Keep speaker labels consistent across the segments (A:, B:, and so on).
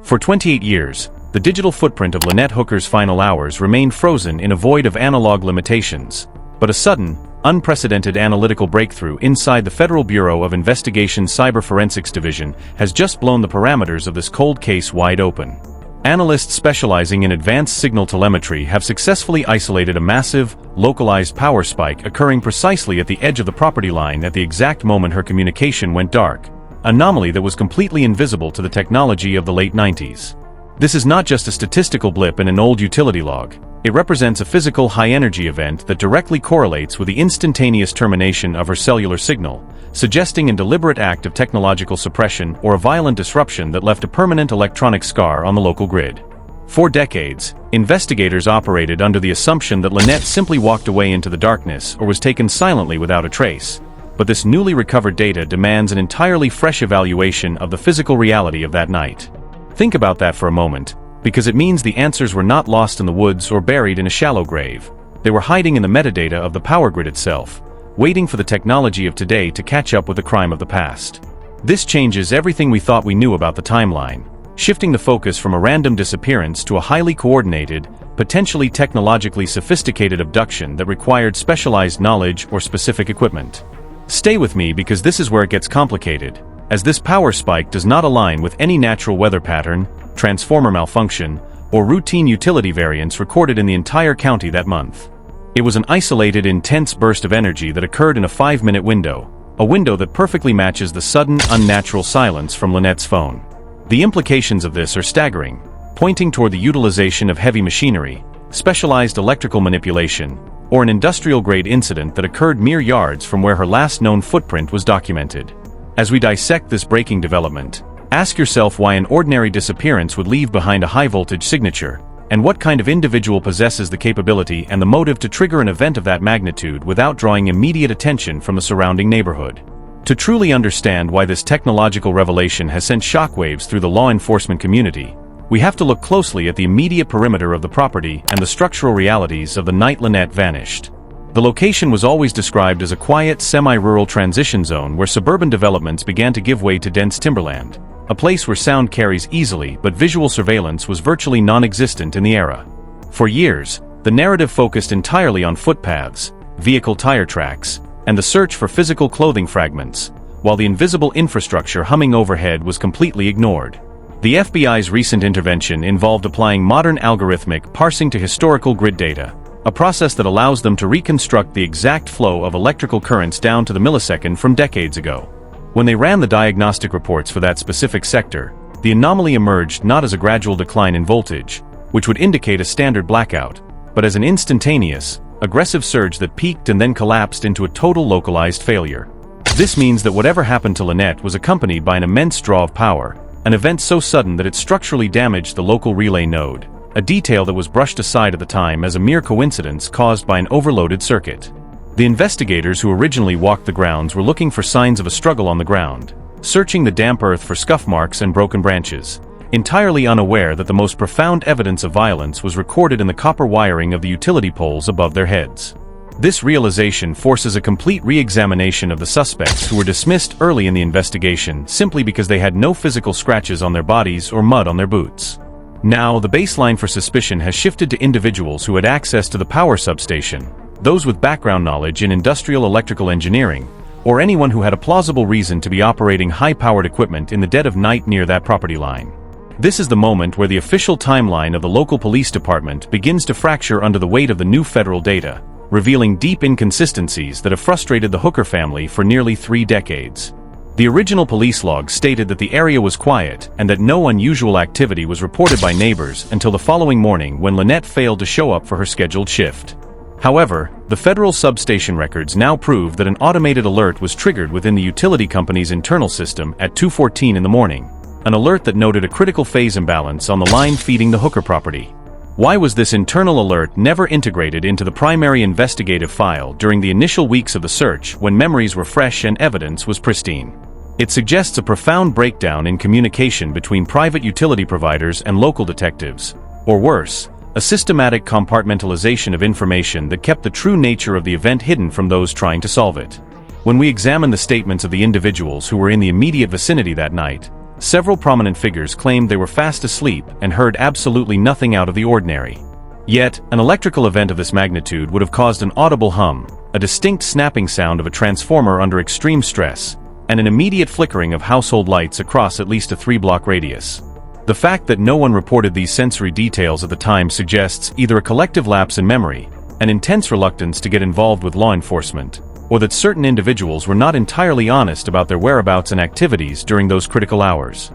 A: For 28 years, the digital footprint of Lynette Hooker's final hours remained frozen in a void of analog limitations. But a sudden, unprecedented analytical breakthrough inside the Federal Bureau of Investigation's Cyber Forensics Division has just blown the parameters of this cold case wide open. Analysts specializing in advanced signal telemetry have successfully isolated a massive, localized power spike occurring precisely at the edge of the property line at the exact moment her communication went dark, an anomaly that was completely invisible to the technology of the late 90s. This is not just a statistical blip in an old utility log. It represents a physical high-energy event that directly correlates with the instantaneous termination of her cellular signal, suggesting a deliberate act of technological suppression or a violent disruption that left a permanent electronic scar on the local grid. For decades, investigators operated under the assumption that Lynette simply walked away into the darkness or was taken silently without a trace. But this newly recovered data demands an entirely fresh evaluation of the physical reality of that night. Think about that for a moment, because it means the answers were not lost in the woods or buried in a shallow grave. They were hiding in the metadata of the power grid itself, waiting for the technology of today to catch up with the crime of the past. This changes everything we thought we knew about the timeline, shifting the focus from a random disappearance to a highly coordinated, potentially technologically sophisticated abduction that required specialized knowledge or specific equipment. Stay with me because this is where it gets complicated, as this power spike does not align with any natural weather pattern, transformer malfunction, or routine utility variance recorded in the entire county that month. It was an isolated, intense burst of energy that occurred in a 5-minute window, a window that perfectly matches the sudden, unnatural silence from Lynette's phone. The implications of this are staggering, pointing toward the utilization of heavy machinery, specialized electrical manipulation, or an industrial-grade incident that occurred mere yards from where her last known footprint was documented. As we dissect this breaking development, ask yourself why an ordinary disappearance would leave behind a high-voltage signature, and what kind of individual possesses the capability and the motive to trigger an event of that magnitude without drawing immediate attention from the surrounding neighborhood. To truly understand why this technological revelation has sent shockwaves through the law enforcement community, we have to look closely at the immediate perimeter of the property and the structural realities of the night Lynette vanished. The location was always described as a quiet, semi-rural transition zone where suburban developments began to give way to dense timberland, a place where sound carries easily but visual surveillance was virtually non-existent in the era. For years, the narrative focused entirely on footpaths, vehicle tire tracks, and the search for physical clothing fragments, while the invisible infrastructure humming overhead was completely ignored. The FBI's recent intervention involved applying modern algorithmic parsing to historical grid data, a process that allows them to reconstruct the exact flow of electrical currents down to the millisecond from decades ago. When they ran the diagnostic reports for that specific sector, the anomaly emerged not as a gradual decline in voltage, which would indicate a standard blackout, but as an instantaneous, aggressive surge that peaked and then collapsed into a total localized failure. This means that whatever happened to Lynette was accompanied by an immense draw of power, an event so sudden that it structurally damaged the local relay node, a detail that was brushed aside at the time as a mere coincidence caused by an overloaded circuit. The investigators who originally walked the grounds were looking for signs of a struggle on the ground, searching the damp earth for scuff marks and broken branches, entirely unaware that the most profound evidence of violence was recorded in the copper wiring of the utility poles above their heads. This realization forces a complete re-examination of the suspects who were dismissed early in the investigation simply because they had no physical scratches on their bodies or mud on their boots. Now, the baseline for suspicion has shifted to individuals who had access to the power substation, those with background knowledge in industrial electrical engineering, or anyone who had a plausible reason to be operating high-powered equipment in the dead of night near that property line. This is the moment where the official timeline of the local police department begins to fracture under the weight of the new federal data, revealing deep inconsistencies that have frustrated the Hooker family for nearly 3 decades. The original police log stated that the area was quiet and that no unusual activity was reported by neighbors until the following morning when Lynette failed to show up for her scheduled shift. However, the federal substation records now prove that an automated alert was triggered within the utility company's internal system at 2:14 in the morning, an alert that noted a critical phase imbalance on the line feeding the Hooker property. Why was this internal alert never integrated into the primary investigative file during the initial weeks of the search when memories were fresh and evidence was pristine? It suggests a profound breakdown in communication between private utility providers and local detectives, or worse, a systematic compartmentalization of information that kept the true nature of the event hidden from those trying to solve it. When we examine the statements of the individuals who were in the immediate vicinity that night, Several prominent figures claimed they were fast asleep and heard absolutely nothing out of the ordinary. Yet, an electrical event of this magnitude would have caused an audible hum, a distinct snapping sound of a transformer under extreme stress, and an immediate flickering of household lights across at least a 3-block radius. The fact that no one reported these sensory details at the time suggests either a collective lapse in memory, an intense reluctance to get involved with law enforcement, or that certain individuals were not entirely honest about their whereabouts and activities during those critical hours.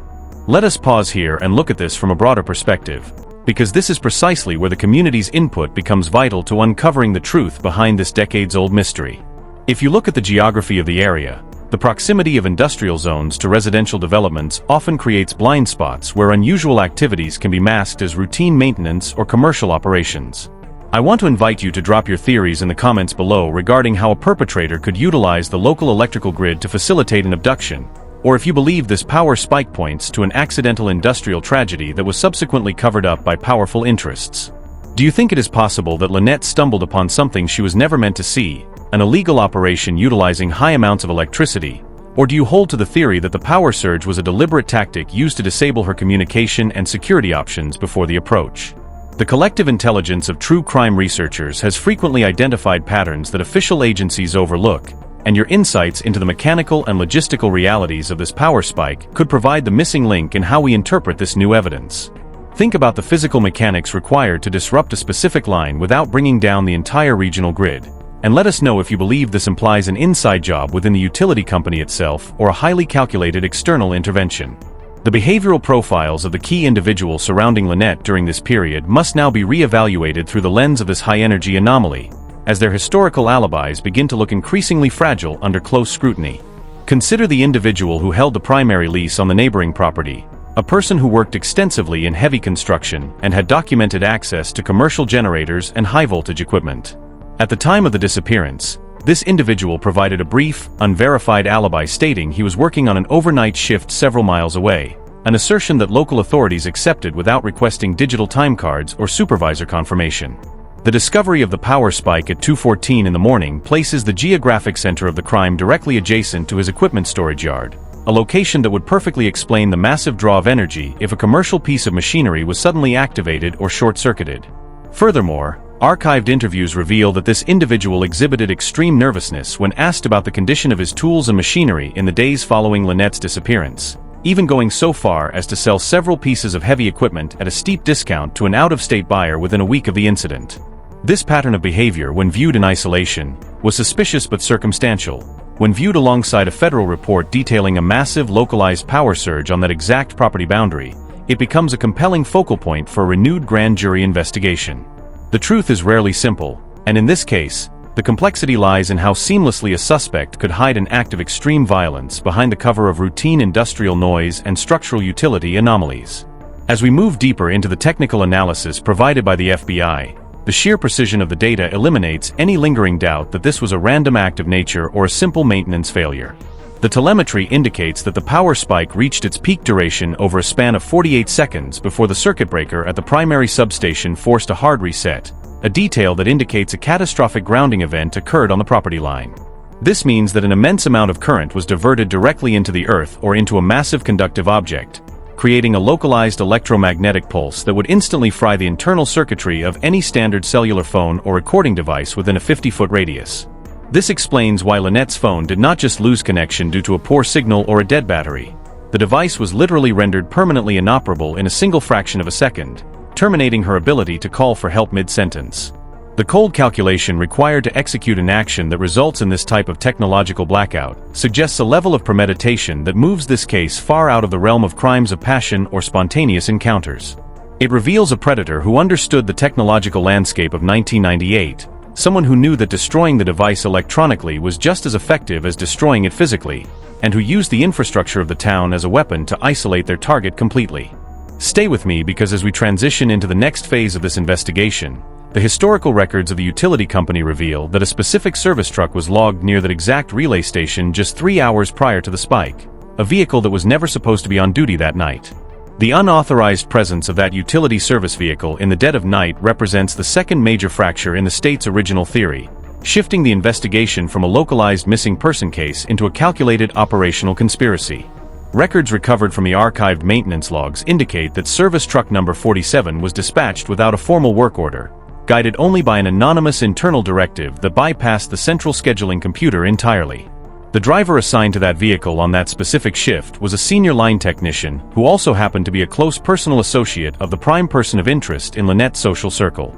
A: Let us pause here and look at this from a broader perspective, because this is precisely where the community's input becomes vital to uncovering the truth behind this decades-old mystery. If you look at the geography of the area, the proximity of industrial zones to residential developments often creates blind spots where unusual activities can be masked as routine maintenance or commercial operations. I want to invite you to drop your theories in the comments below regarding how a perpetrator could utilize the local electrical grid to facilitate an abduction, or if you believe this power spike points to an accidental industrial tragedy that was subsequently covered up by powerful interests. Do you think it is possible that Lynette stumbled upon something she was never meant to see, an illegal operation utilizing high amounts of electricity, or do you hold to the theory that the power surge was a deliberate tactic used to disable her communication and security options before the approach? The collective intelligence of true crime researchers has frequently identified patterns that official agencies overlook, and your insights into the mechanical and logistical realities of this power spike could provide the missing link in how we interpret this new evidence. Think about the physical mechanics required to disrupt a specific line without bringing down the entire regional grid, and let us know if you believe this implies an inside job within the utility company itself or a highly calculated external intervention. The behavioral profiles of the key individuals surrounding Lynette during this period must now be re-evaluated through the lens of this high-energy anomaly, as their historical alibis begin to look increasingly fragile under close scrutiny. Consider the individual who held the primary lease on the neighboring property, a person who worked extensively in heavy construction and had documented access to commercial generators and high-voltage equipment. At the time of the disappearance, this individual provided a brief, unverified alibi stating he was working on an overnight shift several miles away, an assertion that local authorities accepted without requesting digital time cards or supervisor confirmation. The discovery of the power spike at 2:14 in the morning places the geographic center of the crime directly adjacent to his equipment storage yard, a location that would perfectly explain the massive draw of energy if a commercial piece of machinery was suddenly activated or short-circuited. Furthermore, archived interviews reveal that this individual exhibited extreme nervousness when asked about the condition of his tools and machinery in the days following Lynette's disappearance, even going so far as to sell several pieces of heavy equipment at a steep discount to an out-of-state buyer within a week of the incident. This pattern of behavior, when viewed in isolation, was suspicious but circumstantial. When viewed alongside a federal report detailing a massive localized power surge on that exact property boundary, it becomes a compelling focal point for a renewed grand jury investigation. The truth is rarely simple, and in this case, the complexity lies in how seamlessly a suspect could hide an act of extreme violence behind the cover of routine industrial noise and structural utility anomalies. As we move deeper into the technical analysis provided by the FBI, the sheer precision of the data eliminates any lingering doubt that this was a random act of nature or a simple maintenance failure. The telemetry indicates that the power spike reached its peak duration over a span of 48 seconds before the circuit breaker at the primary substation forced a hard reset, a detail that indicates a catastrophic grounding event occurred on the property line. This means that an immense amount of current was diverted directly into the earth or into a massive conductive object, creating a localized electromagnetic pulse that would instantly fry the internal circuitry of any standard cellular phone or recording device within a 50-foot radius. This explains why Lynette's phone did not just lose connection due to a poor signal or a dead battery. The device was literally rendered permanently inoperable in a single fraction of a second, terminating her ability to call for help mid-sentence. The cold calculation required to execute an action that results in this type of technological blackout suggests a level of premeditation that moves this case far out of the realm of crimes of passion or spontaneous encounters. It reveals a predator who understood the technological landscape of 1998, someone who knew that destroying the device electronically was just as effective as destroying it physically, and who used the infrastructure of the town as a weapon to isolate their target completely. Stay with me because as we transition into the next phase of this investigation, the historical records of the utility company reveal that a specific service truck was logged near that exact relay station just 3 hours prior to the spike, a vehicle that was never supposed to be on duty that night. The unauthorized presence of that utility service vehicle in the dead of night represents the second major fracture in the state's original theory, shifting the investigation from a localized missing person case into a calculated operational conspiracy. Records recovered from the archived maintenance logs indicate that service truck number 47 was dispatched without a formal work order, guided only by an anonymous internal directive that bypassed the central scheduling computer entirely. The driver assigned to that vehicle on that specific shift was a senior line technician who also happened to be a close personal associate of the prime person of interest in Lynette's social circle.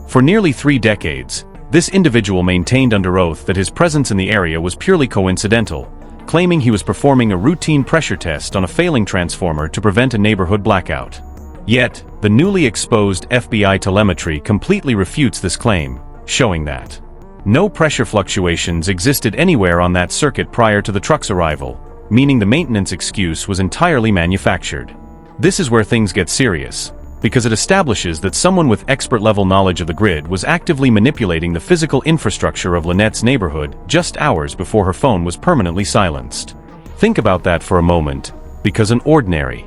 A: For nearly 3 decades, this individual maintained under oath that his presence in the area was purely coincidental, claiming he was performing a routine pressure test on a failing transformer to prevent a neighborhood blackout. Yet, the newly exposed FBI telemetry completely refutes this claim, showing that no pressure fluctuations existed anywhere on that circuit prior to the truck's arrival, meaning the maintenance excuse was entirely manufactured. This is where things get serious, because it establishes that someone with expert-level knowledge of the grid was actively manipulating the physical infrastructure of Lynette's neighborhood just hours before her phone was permanently silenced. Think about that for a moment, because an ordinary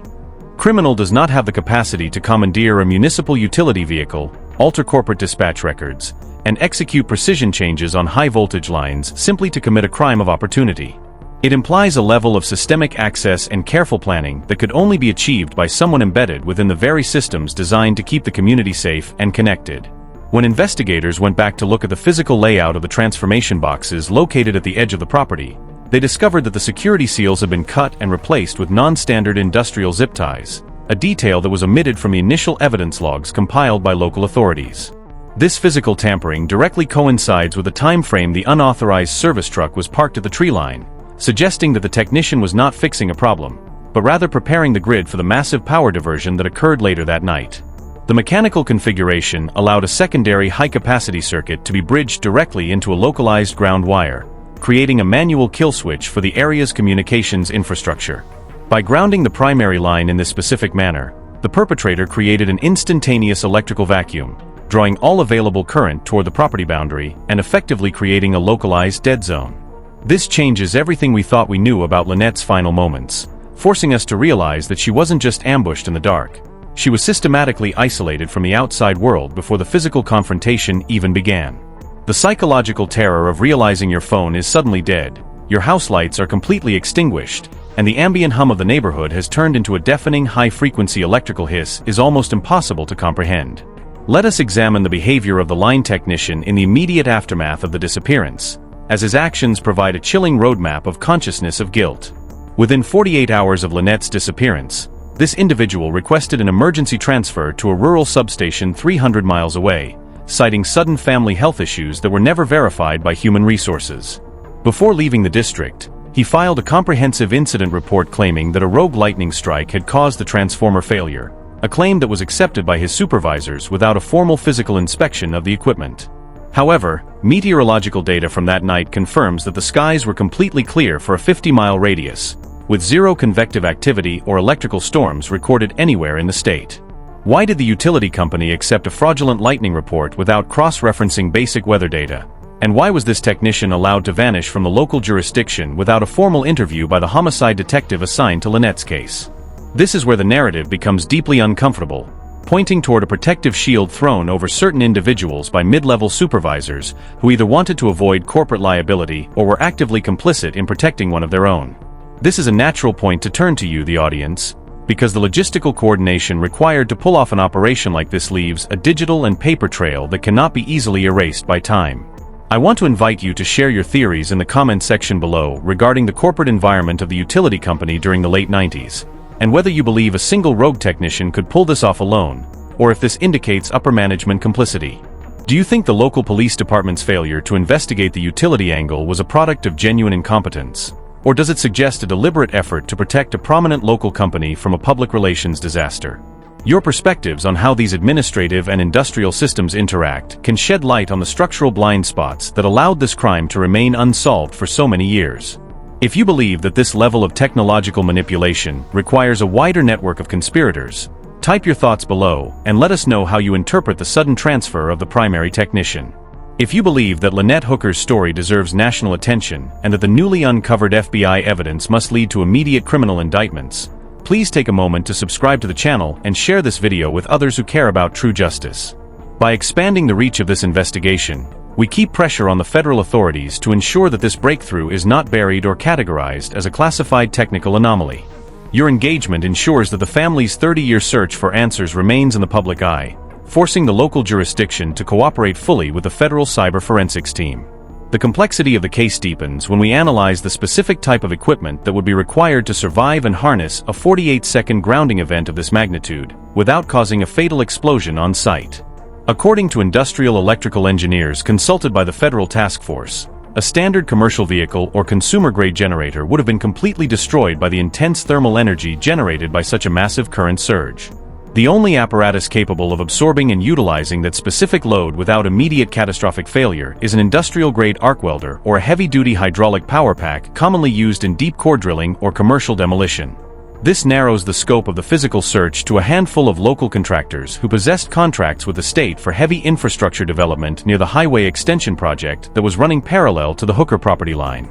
A: criminal does not have the capacity to commandeer a municipal utility vehicle, alter corporate dispatch records, and execute precision changes on high-voltage lines simply to commit a crime of opportunity. It implies a level of systemic access and careful planning that could only be achieved by someone embedded within the very systems designed to keep the community safe and connected. When investigators went back to look at the physical layout of the transformation boxes located at the edge of the property, they discovered that the security seals had been cut and replaced with non-standard industrial zip ties, a detail that was omitted from the initial evidence logs compiled by local authorities. This physical tampering directly coincides with the time frame the unauthorized service truck was parked at the tree line, suggesting that the technician was not fixing a problem, but rather preparing the grid for the massive power diversion that occurred later that night. The mechanical configuration allowed a secondary high-capacity circuit to be bridged directly into a localized ground wire, creating a manual kill switch for the area's communications infrastructure. By grounding the primary line in this specific manner, the perpetrator created an instantaneous electrical vacuum, drawing all available current toward the property boundary and effectively creating a localized dead zone. This changes everything we thought we knew about Lynette's final moments, forcing us to realize that she wasn't just ambushed in the dark. She was systematically isolated from the outside world before the physical confrontation even began. The psychological terror of realizing your phone is suddenly dead, your house lights are completely extinguished, and the ambient hum of the neighborhood has turned into a deafening high-frequency electrical hiss is almost impossible to comprehend. Let us examine the behavior of the line technician in the immediate aftermath of the disappearance, as his actions provide a chilling roadmap of consciousness of guilt. Within 48 hours of Lynette's disappearance, this individual requested an emergency transfer to a rural substation 300 miles away, citing sudden family health issues that were never verified by human resources. Before leaving the district, he filed a comprehensive incident report claiming that a rogue lightning strike had caused the transformer failure, a claim that was accepted by his supervisors without a formal physical inspection of the equipment. However, meteorological data from that night confirms that the skies were completely clear for a 50-mile radius, with zero convective activity or electrical storms recorded anywhere in the state. Why did the utility company accept a fraudulent lightning report without cross-referencing basic weather data? And why was this technician allowed to vanish from the local jurisdiction without a formal interview by the homicide detective assigned to Lynette's case? This is where the narrative becomes deeply uncomfortable, pointing toward a protective shield thrown over certain individuals by mid-level supervisors who either wanted to avoid corporate liability or were actively complicit in protecting one of their own. This is a natural point to turn to you, the audience, because the logistical coordination required to pull off an operation like this leaves a digital and paper trail that cannot be easily erased by time. I want to invite you to share your theories in the comment section below regarding the corporate environment of the utility company during the late 90s. And whether you believe a single rogue technician could pull this off alone, or if this indicates upper management complicity. Do you think the local police department's failure to investigate the utility angle was a product of genuine incompetence? Or does it suggest a deliberate effort to protect a prominent local company from a public relations disaster? Your perspectives on how these administrative and industrial systems interact can shed light on the structural blind spots that allowed this crime to remain unsolved for so many years. If you believe that this level of technological manipulation requires a wider network of conspirators, type your thoughts below and let us know how you interpret the sudden transfer of the primary technician. If you believe that Lynette Hooker's story deserves national attention and that the newly uncovered FBI evidence must lead to immediate criminal indictments, please take a moment to subscribe to the channel and share this video with others who care about true justice. By expanding the reach of this investigation, we keep pressure on the federal authorities to ensure that this breakthrough is not buried or categorized as a classified technical anomaly. Your engagement ensures that the family's 30-year search for answers remains in the public eye, forcing the local jurisdiction to cooperate fully with the federal cyber forensics team. The complexity of the case deepens when we analyze the specific type of equipment that would be required to survive and harness a 48-second grounding event of this magnitude, without causing a fatal explosion on site. According to industrial electrical engineers consulted by the Federal Task Force, a standard commercial vehicle or consumer-grade generator would have been completely destroyed by the intense thermal energy generated by such a massive current surge. The only apparatus capable of absorbing and utilizing that specific load without immediate catastrophic failure is an industrial-grade arc welder or a heavy-duty hydraulic power pack commonly used in deep core drilling or commercial demolition. This narrows the scope of the physical search to a handful of local contractors who possessed contracts with the state for heavy infrastructure development near the highway extension project that was running parallel to the Hooker property line.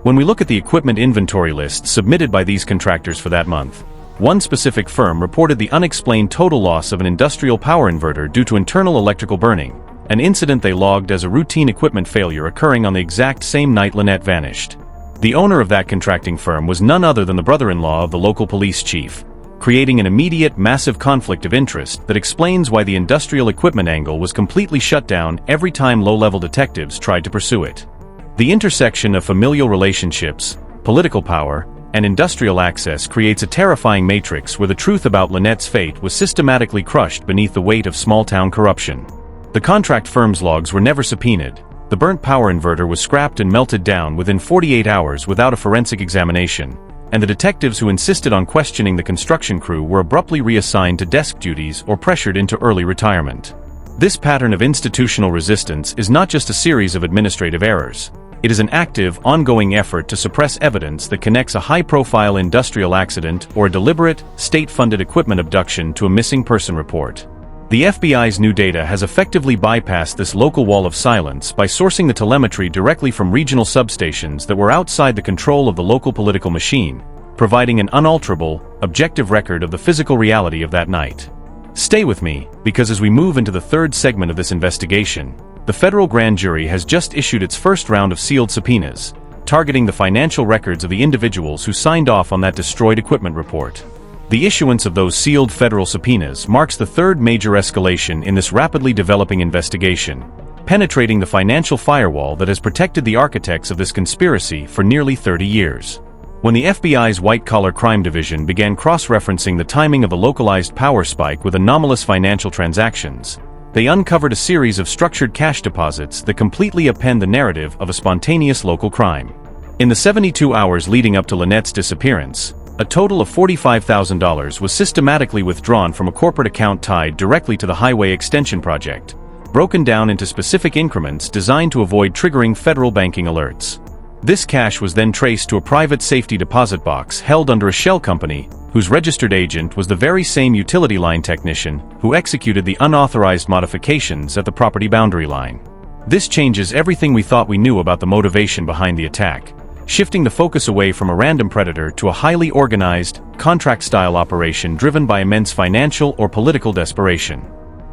A: When we look at the equipment inventory list submitted by these contractors for that month, one specific firm reported the unexplained total loss of an industrial power inverter due to internal electrical burning, an incident they logged as a routine equipment failure occurring on the exact same night Lynette vanished. The owner of that contracting firm was none other than the brother-in-law of the local police chief, creating an immediate, massive conflict of interest that explains why the industrial equipment angle was completely shut down every time low-level detectives tried to pursue it. The intersection of familial relationships, political power, and industrial access creates a terrifying matrix where the truth about Lynette's fate was systematically crushed beneath the weight of small-town corruption. The contract firm's logs were never subpoenaed. The burnt power inverter was scrapped and melted down within 48 hours without a forensic examination, and the detectives who insisted on questioning the construction crew were abruptly reassigned to desk duties or pressured into early retirement. This pattern of institutional resistance is not just a series of administrative errors. It is an active, ongoing effort to suppress evidence that connects a high-profile industrial accident or a deliberate, state-funded equipment abduction to a missing person report. The FBI's new data has effectively bypassed this local wall of silence by sourcing the telemetry directly from regional substations that were outside the control of the local political machine, providing an unalterable, objective record of the physical reality of that night. Stay with me, because as we move into the third segment of this investigation, the federal grand jury has just issued its first round of sealed subpoenas, targeting the financial records of the individuals who signed off on that destroyed equipment report. The issuance of those sealed federal subpoenas marks the third major escalation in this rapidly developing investigation, penetrating the financial firewall that has protected the architects of this conspiracy for nearly 30 years. When the FBI's white-collar crime division began cross-referencing the timing of a localized power spike with anomalous financial transactions, they uncovered a series of structured cash deposits that completely append the narrative of a spontaneous local crime. In the 72 hours leading up to Lynette's disappearance, a total of $45,000 was systematically withdrawn from a corporate account tied directly to the highway extension project, broken down into specific increments designed to avoid triggering federal banking alerts. This cash was then traced to a private safety deposit box held under a shell company, whose registered agent was the very same utility line technician who executed the unauthorized modifications at the property boundary line. This changes everything we thought we knew about the motivation behind the attack, shifting the focus away from a random predator to a highly organized, contract-style operation driven by immense financial or political desperation.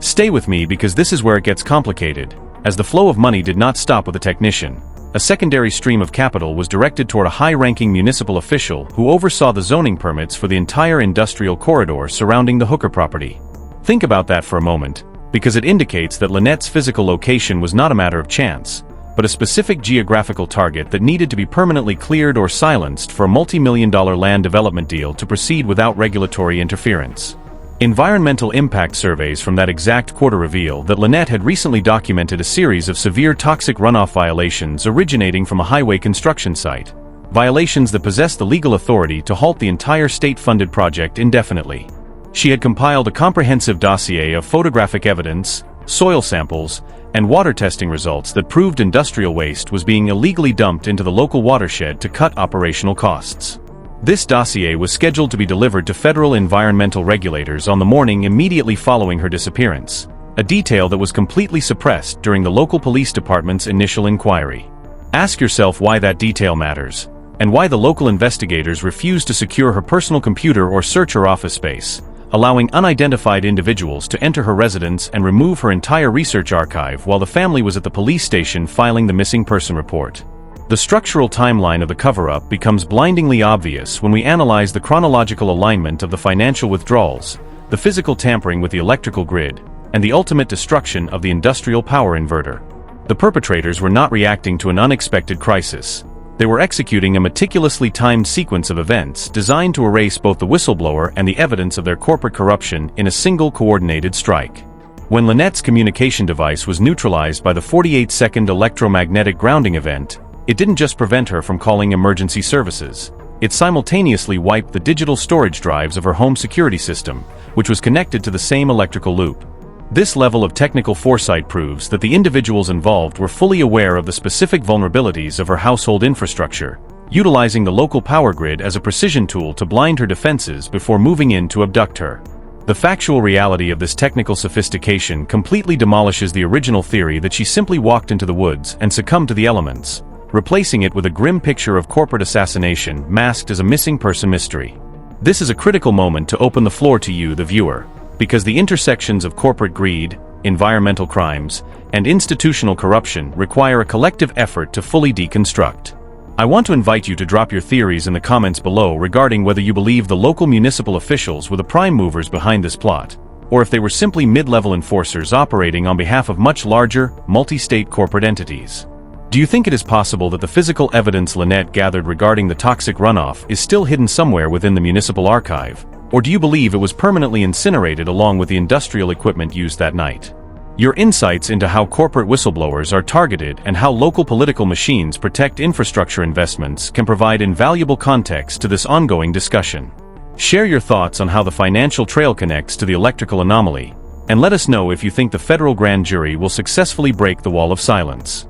A: Stay with me because this is where it gets complicated. As the flow of money did not stop with the technician, a secondary stream of capital was directed toward a high-ranking municipal official who oversaw the zoning permits for the entire industrial corridor surrounding the Hooker property. Think about that for a moment, because it indicates that Lynette's physical location was not a matter of chance, but a specific geographical target that needed to be permanently cleared or silenced for a multi-million-dollar land development deal to proceed without regulatory interference. Environmental impact surveys from that exact quarter reveal that Lynette had recently documented a series of severe toxic runoff violations originating from a highway construction site, violations that possessed the legal authority to halt the entire state-funded project indefinitely. She had compiled a comprehensive dossier of photographic evidence, soil samples, and water testing results that proved industrial waste was being illegally dumped into the local watershed to cut operational costs. This dossier was scheduled to be delivered to federal environmental regulators on the morning immediately following her disappearance, a detail that was completely suppressed during the local police department's initial inquiry. Ask yourself why that detail matters, and why the local investigators refused to secure her personal computer or search her office space, allowing unidentified individuals to enter her residence and remove her entire research archive while the family was at the police station filing the missing person report. The The structural timeline of the cover-up becomes blindingly obvious when we analyze the chronological alignment of the financial withdrawals, the physical tampering with the electrical grid, and the ultimate destruction of the industrial power inverter. The perpetrators were not reacting to an unexpected crisis. They were executing a meticulously timed sequence of events designed to erase both the whistleblower and the evidence of their corporate corruption in a single coordinated strike. When Lynette's communication device was neutralized by the 48-second electromagnetic grounding event, it didn't just prevent her from calling emergency services. It simultaneously wiped the digital storage drives of her home security system, which was connected to the same electrical loop. This level of technical foresight proves that the individuals involved were fully aware of the specific vulnerabilities of her household infrastructure, utilizing the local power grid as a precision tool to blind her defenses before moving in to abduct her. The factual reality of this technical sophistication completely demolishes the original theory that she simply walked into the woods and succumbed to the elements, replacing it with a grim picture of corporate assassination masked as a missing person mystery. This is a critical moment to open the floor to you, the viewer, because the intersections of corporate greed, environmental crimes, and institutional corruption require a collective effort to fully deconstruct. I want to invite you to drop your theories in the comments below regarding whether you believe the local municipal officials were the prime movers behind this plot, or if they were simply mid-level enforcers operating on behalf of much larger, multi-state corporate entities. Do you think it is possible that the physical evidence Lynette gathered regarding the toxic runoff is still hidden somewhere within the municipal archive? Or do you believe it was permanently incinerated along with the industrial equipment used that night? Your insights into how corporate whistleblowers are targeted and how local political machines protect infrastructure investments can provide invaluable context to this ongoing discussion. Share your thoughts on how the financial trail connects to the electrical anomaly, and let us know if you think the federal grand jury will successfully break the wall of silence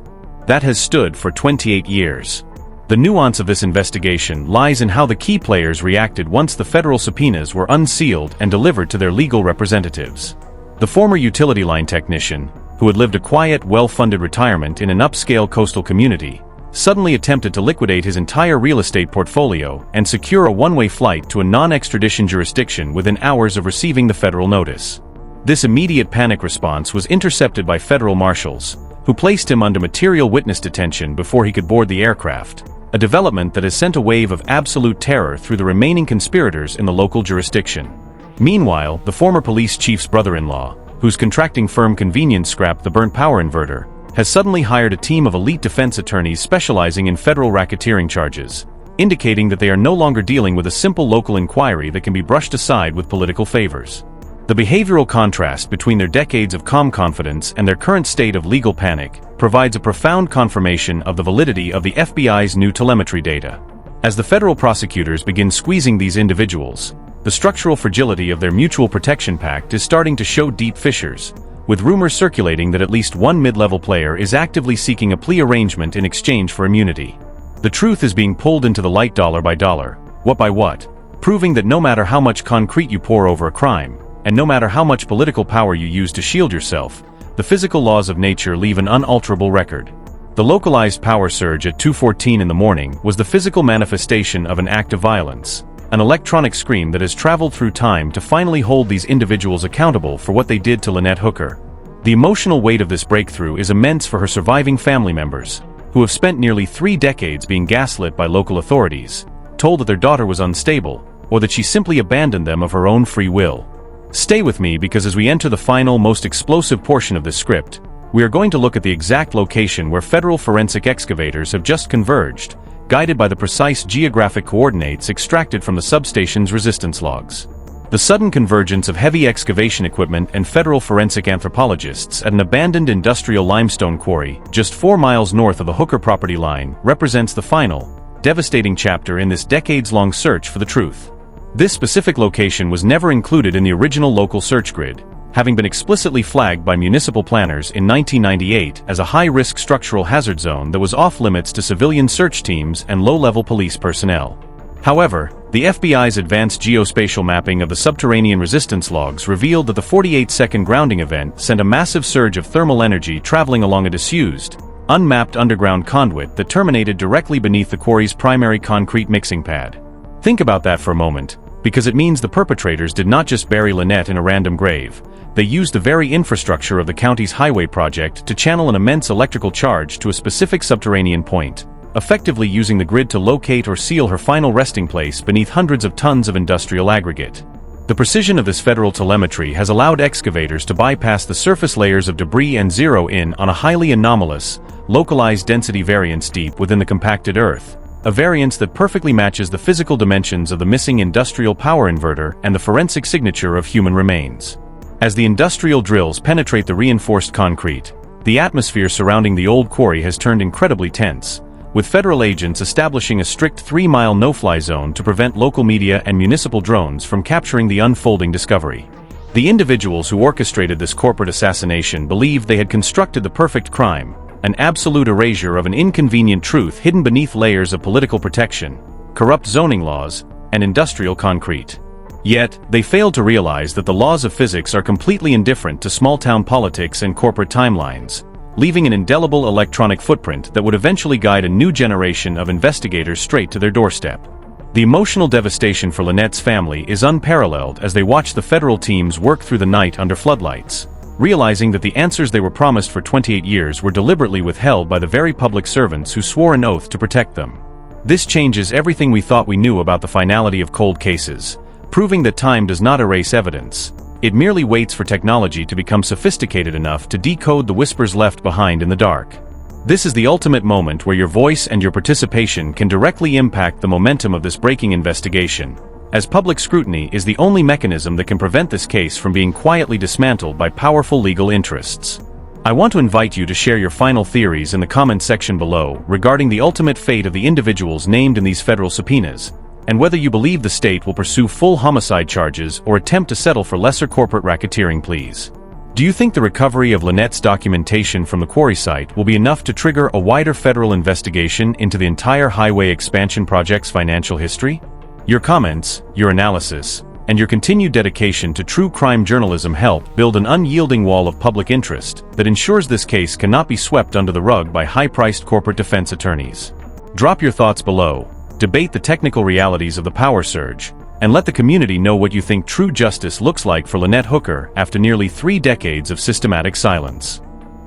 A: that has stood for 28 years. The nuance of this investigation lies in how the key players reacted once the federal subpoenas were unsealed and delivered to their legal representatives. The former utility line technician, who had lived a quiet, well-funded retirement in an upscale coastal community, suddenly attempted to liquidate his entire real estate portfolio and secure a one-way flight to a non-extradition jurisdiction within hours of receiving the federal notice. This immediate panic response was intercepted by federal marshals, who placed him under material witness detention before he could board the aircraft, a development that has sent a wave of absolute terror through the remaining conspirators in the local jurisdiction. Meanwhile, the former police chief's brother-in-law, whose contracting firm convenience scrapped the burnt power inverter, has suddenly hired a team of elite defense attorneys specializing in federal racketeering charges, indicating that they are no longer dealing with a simple local inquiry that can be brushed aside with political favors. The behavioral contrast between their decades of calm confidence and their current state of legal panic provides a profound confirmation of the validity of the FBI's new telemetry data. As the federal prosecutors begin squeezing these individuals, the structural fragility of their mutual protection pact is starting to show deep fissures, with rumors circulating that at least one mid-level player is actively seeking a plea arrangement in exchange for immunity. The truth is being pulled into the light dollar by dollar, what by what, proving that no matter how much concrete you pour over a crime, and no matter how much political power you use to shield yourself, the physical laws of nature leave an unalterable record. The localized power surge at 2:14 in the morning was the physical manifestation of an act of violence, an electronic scream that has traveled through time to finally hold these individuals accountable for what they did to Lynette Hooker. The emotional weight of this breakthrough is immense for her surviving family members, who have spent nearly 3 decades being gaslit by local authorities, told that their daughter was unstable, or that she simply abandoned them of her own free will. Stay with me because as we enter the final, most explosive portion of this script, we are going to look at the exact location where federal forensic excavators have just converged, guided by the precise geographic coordinates extracted from the substation's resistance logs. The sudden convergence of heavy excavation equipment and federal forensic anthropologists at an abandoned industrial limestone quarry just 4 miles north of the Hooker property line represents the final, devastating chapter in this decades-long search for the truth. This specific location was never included in the original local search grid, having been explicitly flagged by municipal planners in 1998 as a high-risk structural hazard zone that was off-limits to civilian search teams and low-level police personnel. However, the FBI's advanced geospatial mapping of the subterranean resistance logs revealed that the 48-second grounding event sent a massive surge of thermal energy traveling along a disused, unmapped underground conduit that terminated directly beneath the quarry's primary concrete mixing pad. Think about that for a moment, because it means the perpetrators did not just bury Lynette in a random grave. They used the very infrastructure of the county's highway project to channel an immense electrical charge to a specific subterranean point, effectively using the grid to locate or seal her final resting place beneath hundreds of tons of industrial aggregate. The precision of this federal telemetry has allowed excavators to bypass the surface layers of debris and zero in on a highly anomalous, localized density variance deep within the compacted Earth, a variance that perfectly matches the physical dimensions of the missing industrial power inverter and the forensic signature of human remains. As the industrial drills penetrate the reinforced concrete, the atmosphere surrounding the old quarry has turned incredibly tense, with federal agents establishing a strict 3-mile no-fly zone to prevent local media and municipal drones from capturing the unfolding discovery. The individuals who orchestrated this corporate assassination believed they had constructed the perfect crime, an absolute erasure of an inconvenient truth hidden beneath layers of political protection, corrupt zoning laws, and industrial concrete. Yet, they failed to realize that the laws of physics are completely indifferent to small-town politics and corporate timelines, leaving an indelible electronic footprint that would eventually guide a new generation of investigators straight to their doorstep. The emotional devastation for Lynette's family is unparalleled as they watch the federal teams work through the night under floodlights, realizing that the answers they were promised for 28 years were deliberately withheld by the very public servants who swore an oath to protect them. This changes everything we thought we knew about the finality of cold cases, proving that time does not erase evidence. It merely waits for technology to become sophisticated enough to decode the whispers left behind in the dark. This is the ultimate moment where your voice and your participation can directly impact the momentum of this breaking investigation, as public scrutiny is the only mechanism that can prevent this case from being quietly dismantled by powerful legal interests. I want to invite you to share your final theories in the comments section below regarding the ultimate fate of the individuals named in these federal subpoenas, and whether you believe the state will pursue full homicide charges or attempt to settle for lesser corporate racketeering pleas. Do you think the recovery of Lynette's documentation from the quarry site will be enough to trigger a wider federal investigation into the entire highway expansion project's financial history? Your comments, your analysis, and your continued dedication to true crime journalism help build an unyielding wall of public interest that ensures this case cannot be swept under the rug by high-priced corporate defense attorneys. Drop your thoughts below. Debate the technical realities of the power surge, and let the community know what you think true justice looks like for Lynette Hooker after nearly 3 decades of systematic silence.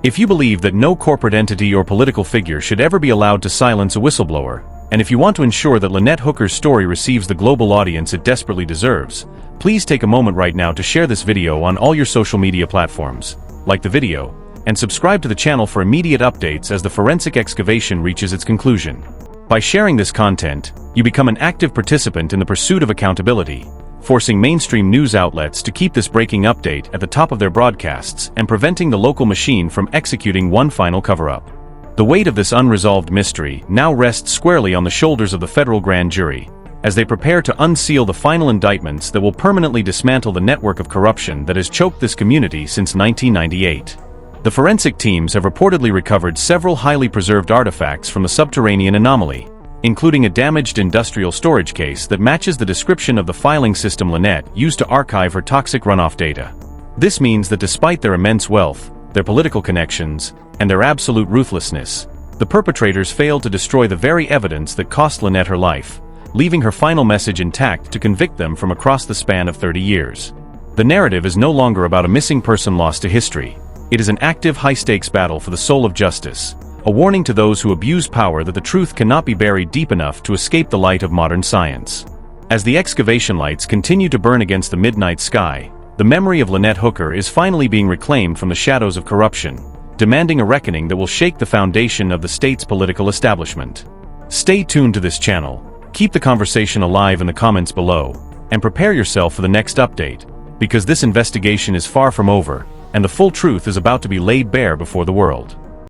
A: If you believe that no corporate entity or political figure should ever be allowed to silence a whistleblower, and if you want to ensure that Lynette Hooker's story receives the global audience it desperately deserves, please take a moment right now to share this video on all your social media platforms, like the video, and subscribe to the channel for immediate updates as the forensic excavation reaches its conclusion. By sharing this content, you become an active participant in the pursuit of accountability, forcing mainstream news outlets to keep this breaking update at the top of their broadcasts and preventing the local machine from executing one final cover-up. The weight of this unresolved mystery now rests squarely on the shoulders of the federal grand jury, as they prepare to unseal the final indictments that will permanently dismantle the network of corruption that has choked this community since 1998. The forensic teams have reportedly recovered several highly preserved artifacts from the subterranean anomaly, including a damaged industrial storage case that matches the description of the filing system Lynette used to archive her toxic runoff data. This means that despite their immense wealth, their political connections, and their absolute ruthlessness, the perpetrators failed to destroy the very evidence that cost Lynette her life, leaving her final message intact to convict them from across the span of 30 years. The narrative is no longer about a missing person lost to history. It is an active, high-stakes battle for the soul of justice, a warning to those who abuse power that the truth cannot be buried deep enough to escape the light of modern science. As the excavation lights continue to burn against the midnight sky, the memory of Lynette Hooker is finally being reclaimed from the shadows of corruption, demanding a reckoning that will shake the foundation of the state's political establishment. Stay tuned to this channel, keep the conversation alive in the comments below, and prepare yourself for the next update, because this investigation is far from over, and the full truth is about to be laid bare before the world.